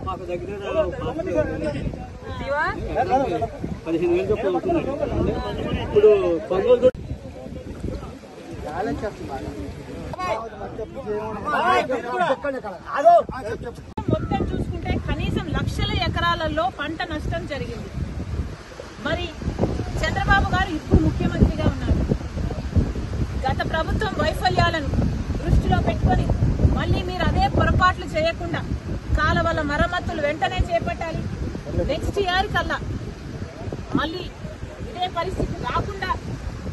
మాకు దగ్గర 15,000 చొప్పున అవుతుంది. ఇప్పుడు కొనుగోలు మొత్తం చూసుకుంటే కనీసం లక్షల ఎకరాలలో పంట నష్టం జరిగింది. మరి చంద్రబాబు గారు ఇప్పుడు ముఖ్యమంత్రిగా ఉన్నారు. గత ప్రభుత్వం వైఫల్యాలను దృష్టిలో పెట్టుకొని మళ్ళీ మీరు అదే పొరపాట్లు చేయకుండా కాలువల మరమ్మతులు వెంటనే చేపట్టాలి. నెక్స్ట్ ఇయర్ కల్లా మళ్ళీ ఇదే పరిస్థితి రాకుండా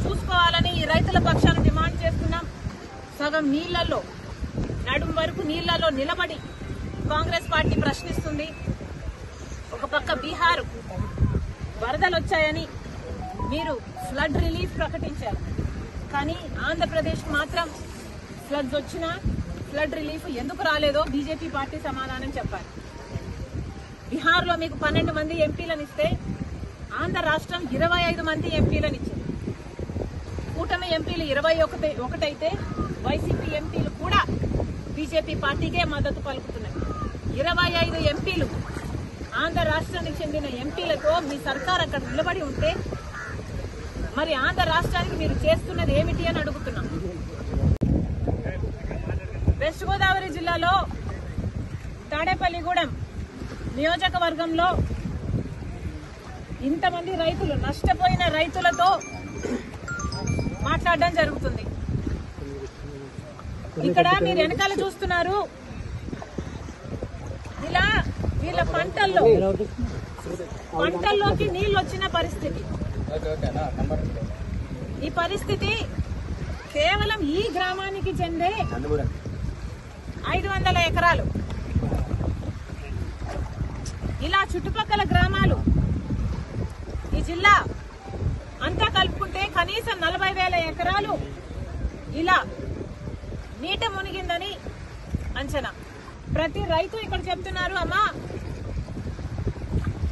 చూసుకోవాలని ఈ రైతుల పక్షాన డిమాండ్ చేస్తున్నాం. సగం నీళ్లలో నడుం వరకు నీళ్లలో నిలబడి కాంగ్రెస్ పార్టీ ప్రశ్నిస్తుంది. ఒక పక్క బీహార్ వరదలు వచ్చాయని మీరు ఫ్లడ్ రిలీఫ్ ప్రకటించారు, కానీ ఆంధ్రప్రదేశ్ మాత్రం ఫ్లడ్స్ వచ్చినా ఫ్లడ్ రిలీఫ్ ఎందుకు రాలేదో బీజేపీ పార్టీ సమాధానం చెప్పాలి. బీహార్లో మీకు 12 మంది ఎంపీలను ఇస్తే ఆంధ్ర రాష్ట్రం 25 మంది ఎంపీలను ఇచ్చింది. కూటమి ఎంపీలు 21 అయితే వైసీపీ ఎంపీలు కూడా బీజేపీ పార్టీకే మద్దతు పలుకుతున్నాయి. 25 ఎంపీలు ఆంధ్ర రాష్ట్రానికి చెందిన ఎంపీలతో మీ సర్కార్ అక్కడ నిలబడి ఉంటే మరి ఆంధ్ర రాష్ట్రానికి మీరు చేస్తున్నది ఏమిటి అని అడుగుతున్నాం. వెస్ట్ గోదావరి జిల్లాలో తాడేపల్లిగూడెం నియోజకవర్గంలో ఇంతమంది రైతులు నష్టపోయిన రైతులతో మాట్లాడడం జరుగుతుంది. ఇక్కడ మీరు వెనకాల చూస్తున్నారు, ఇలా వీళ్ళ పంటల్లోకి నీళ్లు వచ్చిన పరిస్థితి. ఈ పరిస్థితి కేవలం ఈ గ్రామానికి చెందే 500 ఎకరాలు. ఇలా చుట్టుపక్కల గ్రామాలు ఈ జిల్లా అంతా కలుపుకుంటే కనీసం 40,000 ఎకరాలు ఇలా నీట మునిగిందని అంచనా. ప్రతి రైతు ఇక్కడ చెప్తున్నారు, అమ్మా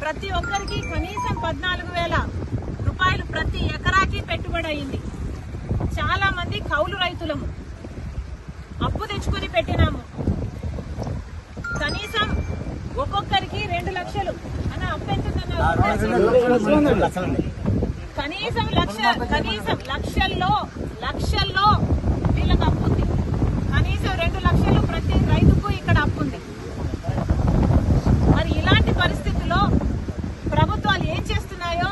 ప్రతి ఒక్కరికి కనీసం 14,000 రూపాయలు ప్రతి ఎకరాకి పెట్టుబడి అయింది. చాలా మంది కౌలు రైతులము, అప్పు తెచ్చుకుని పెట్టినాము. కనీసం ఒక్కొక్కరికి 2 లక్షలు అన్న అప్పు ఎంతుందన్నారు, కనీసం లక్షల్లో వీళ్ళకి అప్పు ఉంది. కనీసం 2 లక్షలు ప్రతి రైతుకు ఇక్కడ అప్పు ఉంది. మరి ఇలాంటి పరిస్థితుల్లో ప్రభుత్వాలు ఏం చేస్తున్నాయో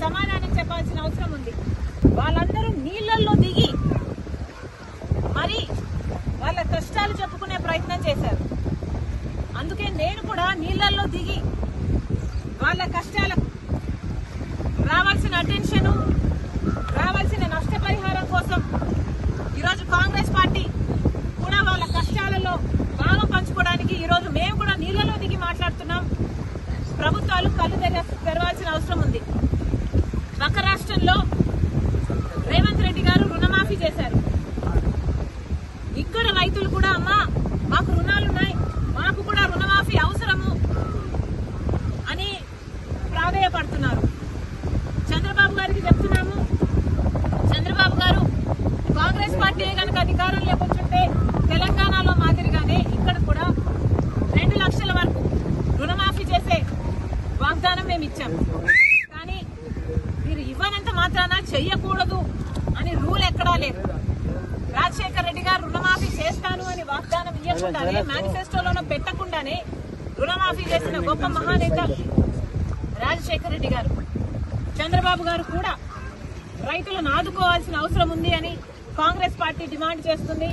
సమాధానం చెప్పాల్సిన అవసరం ఉంది. వాళ్ళందరూ నీళ్లలో దిగి మరి వాళ్ళ కష్టాలు చెప్పుకునే ప్రయత్నం చేశారు. అందుకే నేను కూడా నీళ్లలో దిగి వాళ్ళ కష్టాలకు రావాల్సిన అటెన్షన్, రావాల్సిన నష్టపరిహారం కోసం ఈరోజు కాంగ్రెస్ పార్టీ కూడా వాళ్ళ కష్టాలలో భాగం పంచుకోవడానికి ఈరోజు మేము కూడా నీళ్లలో దిగి మాట్లాడుతున్నాం. ప్రభుత్వాలు కళ్ళు తెరవాల్సిన అవసరం ఉంది. పక్క రాష్ట్రంలో రేవంత్ రెడ్డి గారు రుణమాఫీ చేశారు. ఇక్కడ రైతులు కూడా అమ్మా మాకు రుణాలున్నాయి, మాకు కూడా రుణమాఫీ అవసరము అని ప్రాధేయపడుతున్నారు. చంద్రబాబు గారికి చెప్తున్నాము, చంద్రబాబు గారు కాంగ్రెస్ పార్టీ కనుక అధికారంలోకి వచ్చుంటే తెలంగాణలో మాదిరిగానే ఇక్కడ కూడా 2 లక్షల వరకు రుణమాఫీ చేసే వాగ్దానం మేము ఇచ్చాము. కానీ మీరు ఇవ్వనంత మాత్రాన చెయ్యకూడదు అని రూల్ ఎక్కడా లేదు. రాజశేఖర రెడ్డి గారు రుణమాఫీ చేస్తాను అని వాగ్దానం ఇవ్వకుండానే, మేనిఫెస్టోలోనూ పెట్టకుండానే రుణమాఫీ చేసిన గొప్ప మహానేత రాజశేఖర రెడ్డి గారు. చంద్రబాబు గారు కూడా రైతులను ఆదుకోవాల్సిన అవసరం ఉంది అని కాంగ్రెస్ పార్టీ డిమాండ్ చేస్తుంది.